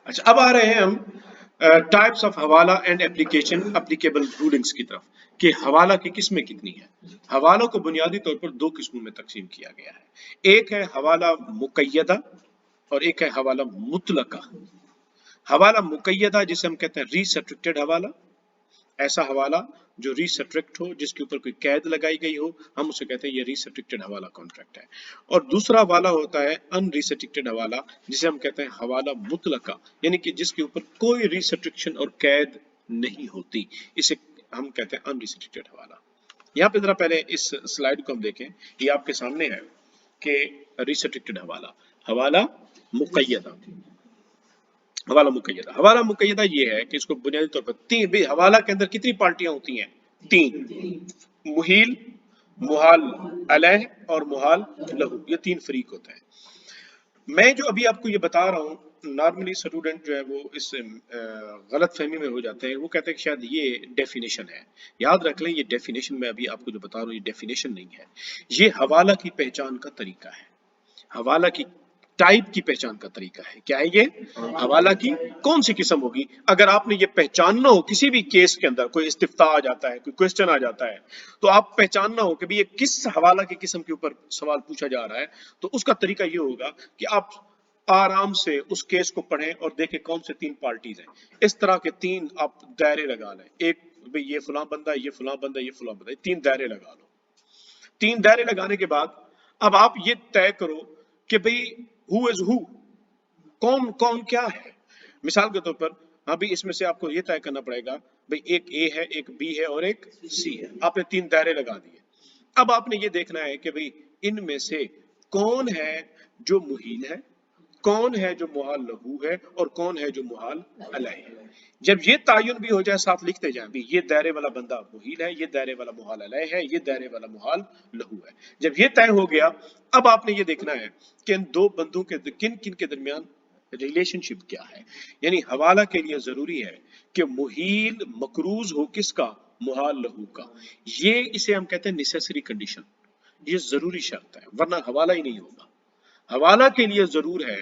अच्छा, अब आ रहे हैं हम टाइप्स ऑफ हवाला एंड एप्लीकेशन एप्लीकेबल रूलिंग्स की तरफ कि हवाला की किस्में कितनी है। हवालों को बुनियादी तौर पर दो किस्मों में तकसीम किया गया है। एक है हवाला मुकय्यदा और एक है हवाला मुतलका। हवाला मुकय्यदा जिसे हम कहते हैं रिस्ट्रिक्टेड हवाला, ऐसा हवाला जो रिस्ट्रिक्ट हो, जिसके ऊपर कोई कैद लगाई गई हो, हम उसे कहते हैं ये रिस्ट्रिक्टेड हवाला कॉन्ट्रैक्ट है। और दूसरा हवाला होता है अनरिस्ट्रिक्टेड हवाला, जिसे हम कहते हैं हवाला मुतलका, यानी कि जिसके ऊपर कोई रिस्ट्रिक्शन और कैद नहीं होती, इसे हम कहते हैं अनरिस्ट्रिक्टेड हवाला। यहाँ पे जरा पहले इस स्लाइड को हम देखें, ये आपके सामने है कि रिस्ट्रिक्टेड हवाला, हवाला मुकय्यदा। हवाला मुकय्यदा ये है कि इसको बुनियादी तौर पर तीन भी, हवाला के अंदर कितनी पार्टियां होती हैं? तीन, मुहील, मुहाल अलैह और मुहाल लहू, ये तीन फरीक होते हैं। मैं जो अभी आपको ये बता रहा हूँ, नॉर्मली स्टूडेंट जो है वो इस गलत फहमी में हो जाते हैं, वो कहते हैं कि शायद ये डेफिनेशन है। याद रख लें, ये डेफिनेशन मैं अभी आपको जो बता रहा हूँ ये डेफिनेशन नहीं है, ये हवाला की पहचान का तरीका है, हवाला की टाइप की पहचान का तरीका है। क्या है ये? हवाला की कौन सी किस्म होगी। अगर आपने ये पहचानना हो किसी भी केस के अंदर, कोई इस्तिफ्ता आ जाता है, कोई क्वेश्चन आ जाता है, तो आप पहचानना हो कि भाई ये किस हवाला की किस्म के ऊपर सवाल पूछा जा रहा है, तो उसका तरीका ये होगा कि आप आराम से उस केस को पढ़ें और देखें कौन से तीन पार्टीज हैं। इस तरह के तीन आप दायरे लगा लें, एक भाई ये फलां बंदा, ये फलां बंदा, ये फलां बंदा, तीन दायरे लगा लो। तीन दायरे लगाने के बाद अब आप ये तय करो कि भाई हु इज हु, कौन कौन क्या है। मिसाल के तौर पर अभी इसमें से आपको ये तय करना पड़ेगा, भाई एक ए है, एक बी है और एक सी है। आपने तीन दायरे लगा दिए। अब आपने ये देखना है कि भाई इनमें से कौन है जो मुहील है, कौन है जो मुहाल लहू है और कौन है जो मुहाल अलैह है। जब ये तायुन भी हो जाए, साथ लिखते जाए भी ये दायरे वाला बंदा मुहील है, ये दायरे वाला मुहाल अलैह है, ये दायरे वाला मुहाल लहू है। जब ये तय हो गया, अब आपने ये देखना है कि इन दो बंदों के किन किन के दरमियान रिलेशनशिप क्या है। यानी हवाला के लिए जरूरी है कि मुहील मकरूज हो किसका? मुहाल लहू का। ये इसे हम कहते हैं नेसेसरी कंडीशन, ये जरूरी शर्त है, वरना हवाला ही नहीं होगा। हवाला के लिए जरूर है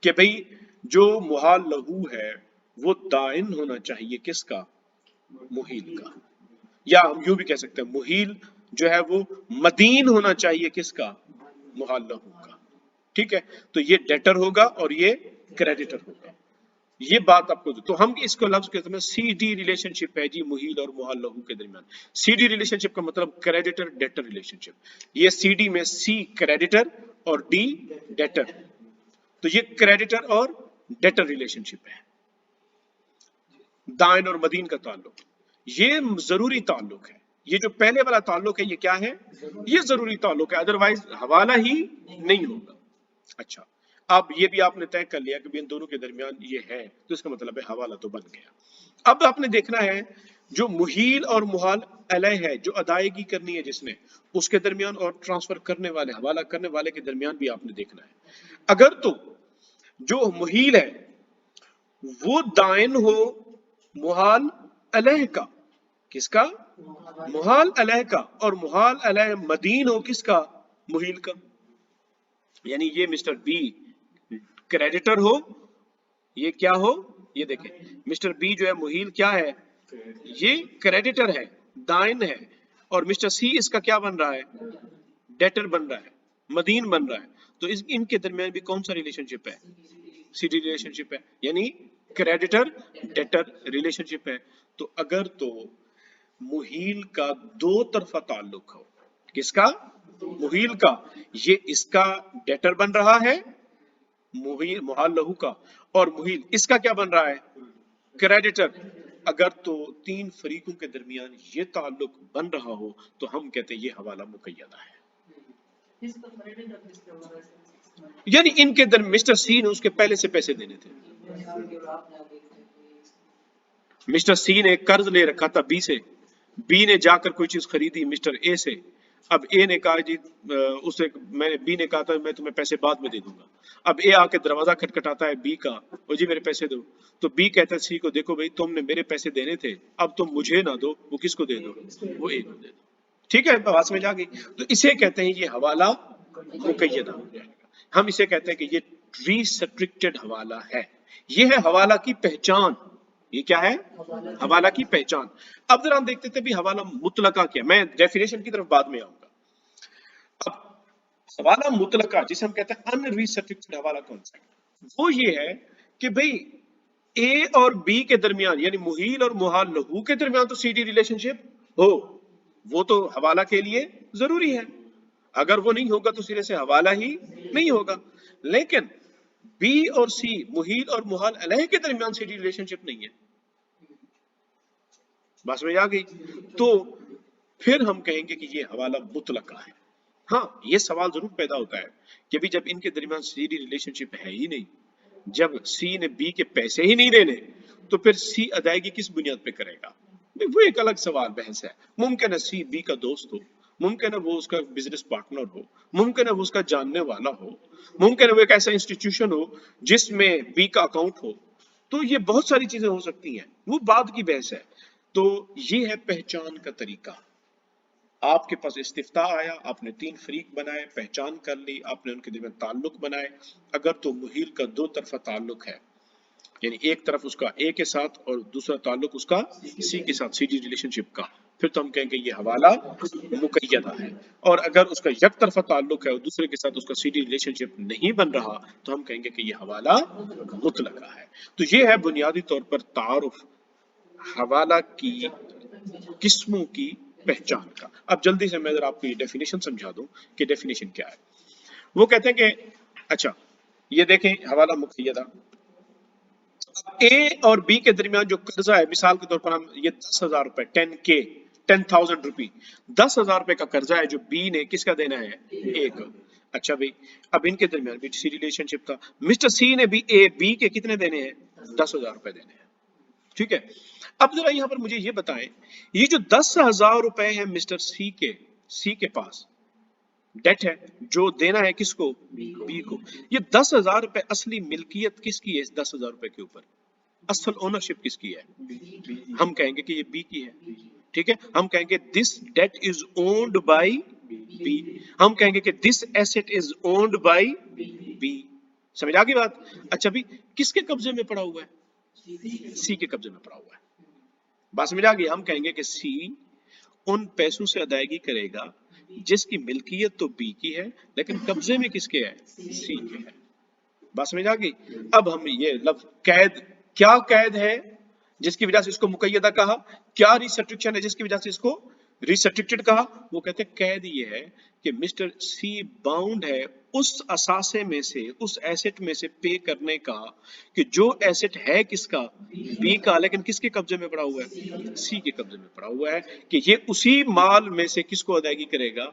कि भाई जो मुहाल लहू है वो दाइन होना चाहिए किसका? मुहील का। या हम यूं भी कह सकते हैं मुहील जो है वो मदीन होना चाहिए किसका? मुहाल लहू का। ठीक है, तो ये डेटर होगा और ये क्रेडिटर होगा। ये बात आपको, तो हम इसको लफ्ज कहते हैं सी डी रिलेशनशिप है जी मुहील और मुहाल लहू के दरमियान। सी डी रिलेशनशिप का मतलब क्रेडिटर डेटर रिलेशनशिप। ये सी डी में सी क्रेडिटर और डी डेटर, तो ये क्रेडिटर और डेटर रिलेशनशिप है। दाइन और मदीन का ताल्लुक, ये जरूरी ताल्लुक है। ये जो पहले वाला ताल्लुक है ये क्या है? ये जरूरी ताल्लुक है, अदरवाइज हवाला ही नहीं होगा। अच्छा, अब ये भी आपने तय कर लिया कि इन दोनों के दरमियान ये है, तो इसका मतलब है हवाला तो बन गया। अब आपने देखना है जो मुहील और मुहाल अलैह है, जो अदायगी करनी है जिसने, उसके दरमियान और ट्रांसफर करने वाले, हवाला करने वाले के दरमियान भी आपने देखना है। अगर तो जो मुहील है वो दाइन हो मुहाल अलैह का, किसका? मुहाल अलैह का, और मुहाल अलैह मदीन हो किसका? मुहील का। यानी ये मिस्टर बी क्रेडिटर हो, ये क्या हो? ये देखें, मिस्टर बी जो है मुहील क्या है? ये क्रेडिटर है, दाइन है, और मिस्टर सी इसका क्या बन रहा है? डेटर बन रहा है, मदीन बन रहा है। तो इनके दरमियान भी कौन सा रिलेशनशिप है? सीडी रिलेशनशिप है, यानी क्रेडिटर डेटर रिलेशनशिप है। तो अगर तो मुहील का दो तरफा ताल्लुक हो, किसका? मुहील का, ये इसका डेटर बन रहा है मुहील मुहाल लहू का, और मुहील इसका क्या बन रहा है? क्रेडिटर। अगर तो तीन फरीकों के दरमियान ये ताल्लुक बन रहा हो तो हम कहते हैं ये हवाला मुकय्यदा है। यानी इनके दर मिस्टर सी ने उसके पहले से पैसे देने थे। मिस्टर सी ने कर्ज ले रखा था बी से, बी ने जाकर कोई चीज खरीदी मिस्टर ए से। अब ए ने कहा जी उसे, मैंने बी ने कहा था मैं तुम्हें पैसे बाद में दे दूंगा। अब ए आके दरवाजा खटखटाता है बी का, ओ जी मेरे पैसे दो। तो बी कहता है सी को, देखो भाई तुमने मेरे पैसे देने थे, अब तुम मुझे ना दो, वो किसको दे दो? वो ए को दे दो। ठीक है, बात समझ आ गई। तो इसे कहते हैं ये हवाला मुकय्यदा हो जाएगा। हम इसे कहते हैं कि ये रिस्ट्रिक्टेड हवाला है। ये है हवाला की पहचान। ये क्या है? हवाला की पहचान। अब जरा हम देखते थे भी हवाला मुतलका क्या, मैं डेफिनेशन की तरफ बाद में आऊंगा। अब हवाला मुतलका जिसे हम कहते हैं अनरिस्ट्रिक्टेड हवाला कॉन्ट्रैक्ट, वो ये है कि भाई ए और बी के दरमियान यानी मुहील और मुहाल लहू के दरमियान तो सीडी रिलेशनशिप हो, वो तो हवाला के लिए जरूरी है। अगर वो नहीं होगा तो सिरे से हवाला ही नहीं होगा। लेकिन बी और सी मुहील और मुहाल अलह के दरमियान सीडी रिलेशनशिप नहीं है। बस में आ गई। तो फिर हम कहेंगे कि ये हवाला मुतलका है। हाँ, ये सवाल जरूर पैदा होता है कि भी जब इनके दरमियान सीधी रिलेशनशिप है ही नहीं, जब सी ने बी के पैसे ही नहीं देने, तो फिर सी अदायगी किस बुनियाद पे करेगा? वो एक अलग सवाल बहस है। मुमकिन है सी बी का दोस्त हो, मुमकिन है वो उसका बिजनेस पार्टनर हो, मुमकिन है वो उसका जानने वाला हो, मुमकिन है वो एक ऐसा इंस्टीट्यूशन हो जिसमें बी का अकाउंट हो। तो ये बहुत सारी चीजें हो सकती हैं, वो बाद की बहस है। तो ये है पहचान का तरीका। आपके पास इस्तिफ्ता आया, आपने 3 फरीक बनाए, पहचान कर ली, आपने उनके दरमियान ताल्लुक बनाए। अगर तो मुहील का 2 तरफा ताल्लुक है, यानी एक तरफ उसका ए के साथ और दूसरा ताल्लुक उसका सी के साथ, सीडी रिलेशनशिप का, फिर तो हम कहेंगे ये हवाला मुकय्यदा है। और अगर उसका एक तरफा ताल्लुक है और दूसरे के साथ उसका सीडी रिलेशनशिप नहीं बन रहा, तो हम कहेंगे कि ये हवाला मुतलका है। तो ये है बुनियादी तौर पर तारुफ हवाला की किस्मों की पहचान का। अब जल्दी से मैं जरा आपको ये डेफिनेशन समझा दूं कि डेफिनेशन क्या है। वो कहते हैं कि अच्छा ये देखें हवाला मुकय्यदा, ए और बी के दरमियान जो कर्जा है, मिसाल के तौर पर हम ये 10,000 रुपए 10K 10,000 रुपी 10,000 रुपए का कर्जा है जो बी ने किसका देना है? ए को। अच्छा भाई, अब इनके दरमियान भी सी रिलेशनशिप था, मिस्टर सी ने भी ए बी के कितने देने हैं? 10,000 रुपए देने हैं। ठीक है, अब जरा यहां पर मुझे ये बताएं, ये जो 10,000 रुपए है मिस्टर सी के पास डेट है जो देना है किसको? बी को। ये 10,000 रुपए असली मिल्कियत किसकी है? इस 10,000 रुपए के ऊपर असल ओनरशिप किसकी है? हम कहेंगे कि ये बी की है। ठीक है, हम कहेंगे this debt is owned by B, हम कहेंगे कि this asset is owned by B. समझ आ गई बात? अच्छा भी किसके कब्जे में पड़ा हुआ है? सी के कब्जे में पड़ा हुआ है। बात समझ आ गई? हम कहेंगे कि सी उन पैसों से अदायगी करेगा जिसकी मिल्कियत तो बी की है लेकिन कब्जे में किसके है? सी के है। बात समझ आ गई? अब हम ये लफ्ज कैद, क्या कैद है जिसकी वजह से इसको मुकय्यदा कहा? क्या रिस्ट्रिक्शन है जिसकी वजह से इसको रिस्ट्रिक्टेड कहा? वो कहते हैं कैद ये है कि मिस्टर सी बाउंड है उस असासे में से, उस एसेट में से पे करने का कि जो एसेट है किसका? बी का, लेकिन किसके कब्जे में पड़ा हुआ है? सी के कब्जे में पड़ा हुआ है, कि ये उसी माल में से किसको अदायगी करेगा?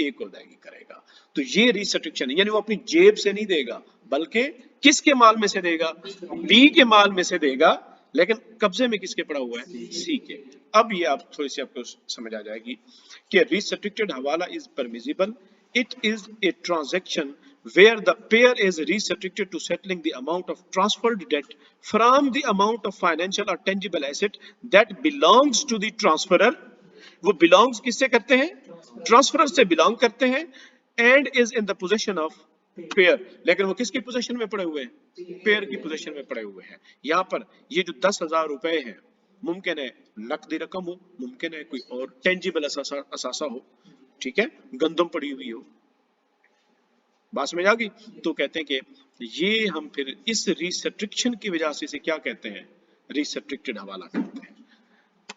ए को अदायगी करेगा। तो ये रिस्ट्रिक्शन है, यानी वो अपनी जेब से नहीं देगा बल्कि किसके माल में से देगा? बी के माल में से देगा, लेकिन कब्जे में किसके पड़ा हुआ है? सी के। अब ये आप थोड़ी सी आपको समझ आ जाएगी कि रिस्ट्रिक्टेड हवाला is permissible, it is a transaction where the pair is restricted to settling the amount of transferred debt from the amount of financial or tangible asset that belongs to the transferor। वो belongs किससे करते हैं? Transferor से belong करते हैं, and is in the possession of pair, लेकिन वो किसकी पोजीशन में पड़े हुए हैं? पेयर की पोजीशन में पड़े हुए हैं। यहाँ पर ये जो 10,000 रुपए हैं, मुमकिन है नकदी रकम हो, मुमकिन है कोई और टेंजिबल असासा हो, ठीक है, गंदम पड़ी हुई हो। बात समझ आ गई? तो कहते हैं कि ये हम फिर इस रिस्ट्रिक्शन की वजह से इसे क्या कहते हैं? रिस्ट्रिक्टेड हवाला कहते हैं।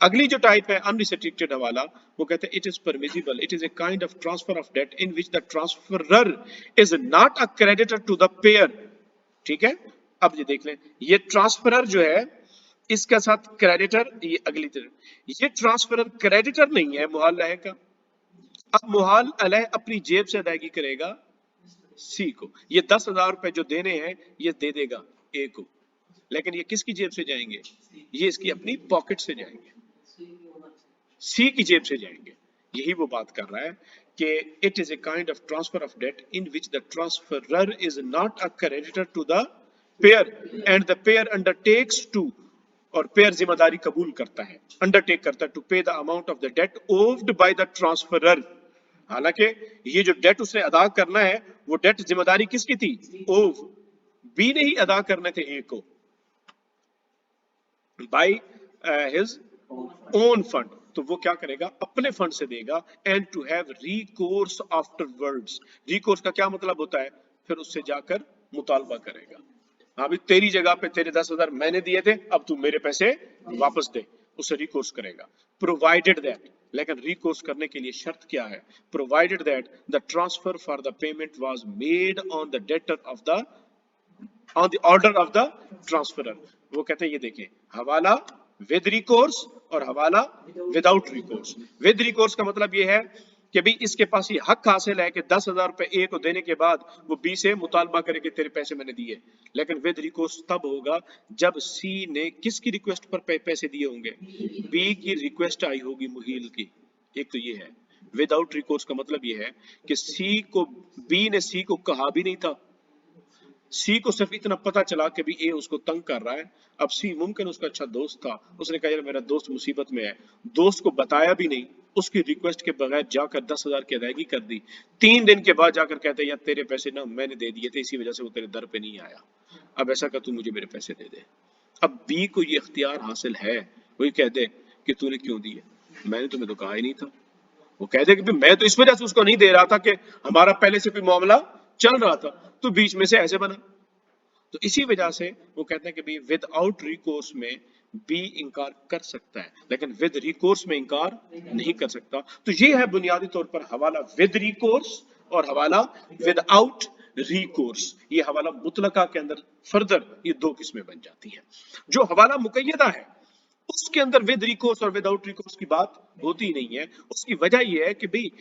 अगली जो टाइप है अनरिस्ट्रिक्टेड हवाला, वो कहते हैं it is permissible, it is a kind of transfer of debt in which the transferor is not a creditor to the payer. ठीक है, अब ये देख लें, ये ट्रांसफरर जो है इसके साथ क्रेडिटर, ये अगली तरफ, ये ट्रांसफरर क्रेडिटर नहीं है मुहाल अलह का। अब मुहाल अलह अपनी जेब से अदायगी करेगा सी को। ये 10,000 रुपए जो देने हैं ये दे देगा ए को, लेकिन ये किसकी जेब से जाएंगे? ये इसकी अपनी पॉकेट से जाएंगे, सी की जेब से जाएंगे। यही वो बात कर रहा है कि it is a kind of transfer of debt in which the transferor is not a creditor to the payer and the payer undertakes to, और पेयर जिम्मेदारी कबूल करता है, अंडरटेक करता है to pay the amount of the debt owed by the transferor. हालांकि ये जो डेट उसने अदा करना है वो डेट जिम्मेदारी किसकी थी? ओव, बी ने ही अदा करने थे ए को बाय हिज ओन फंड, तो वो क्या करेगा, अपने फंड से देगा। And to have recourse afterwards, recourse का क्या मतलब होता है, फिर उससे जाकर मुतालबा करेगा। हाँ भी तेरी जगह पे तेरे 10,000 मैंने दिए थे, अब तू मेरे पैसे वापस दे, उससे रिकोर्स करेगा। प्रोवाइडेड दैट, लेकिन रिकोर्स करने के लिए शर्त क्या है, provided that the transfer for the payment was made on the debtor of the on the order of the transferor. वो कहते हैं ये देखें, हवाला विद रिकोर्स और हवाला विदाउट रिकोर्स। विद रिकोर्स का मतलब ये है कि भाई इसके पास ये हक हासिल है कि 10,000 रुपए ए को देने के बाद वो बी से मुतालबा करे कि तेरे पैसे मैंने दिए। लेकिन विद रिकोर्स तब होगा जब सी ने किसकी रिक्वेस्ट पर पैसे दिए होंगे, बी की रिक्वेस्ट आई होगी मुहील की। एक तो ये है। विदाउट रिकोर्स का मतलब ये है कि सी को, बी ने सी को कहा भी नहीं था, सी को सिर्फ इतना पता चला कि भी ए उसको तंग कर रहा है। अब सी मुमकिन उसका अच्छा दोस्त था, उसने कहा यार मेरा दोस्त मुसीबत में है, दोस्त को बताया भी नहीं, उसकी रिक्वेस्ट के बगैर जाकर 10,000 की अदायगी कर दी। 3 दिन के बाद जाकर कहते हैं यार तेरे पैसे ना मैंने दे दिए थे, इसी वजह से वो तेरे दर पे नहीं आया, अब ऐसा कर तू मुझे मेरे पैसे दे दे। अब बी को ये इख्तियार हासिल है, वही कह दे कि तूने क्यों दिए, मैंने तुम्हें तो कहा ही नहीं था। वो कह दे कि मैं तो इस वजह से उसको नहीं दे रहा था कि हमारा पहले से कोई मामला चल रहा था, तो बीच में से ऐसे बना। तो इसी वजह से वो कहते हैं कि भी विदाउट रिकोर्स में बी इंकार कर सकता है, लेकिन विद रिकोर्स में इंकार नहीं कर सकता। तो ये है बुनियादी तौर पर हवाला विद रिकोर्स और हवाला विदाउट रिकोर्स। ये हवाला मुतलका के अंदर फर्दर ये दो किस्में बन जाती हैं। जो हवाला मुकय्यदा है उसके अंदर विद रिकोर्स और विदाउट रिकोर्स की बात होती नहीं है। उसकी वजह यह है कि भाई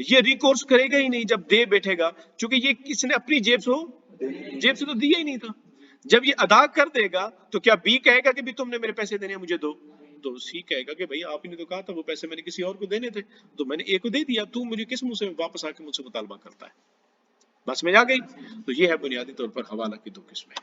ये रिकोर्स करेगा ही नहीं जब दे बैठेगा, क्योंकि ये किसने अपनी जेब से तो दिया ही नहीं था। जब ये अदा कर देगा तो क्या बी कहेगा कि भी तुमने मेरे पैसे देने मुझे दो, तो सी कहेगा कि भाई आपने तो कहा था वो पैसे मैंने किसी और को देने थे, तो मैंने ए को दे दिया, तू मुझे किस मुंह से वापस आके मुझसे मुतालबा करता है। बस में आ गई। तो ये है बुनियादी तौर पर हवाला की दो किस्में।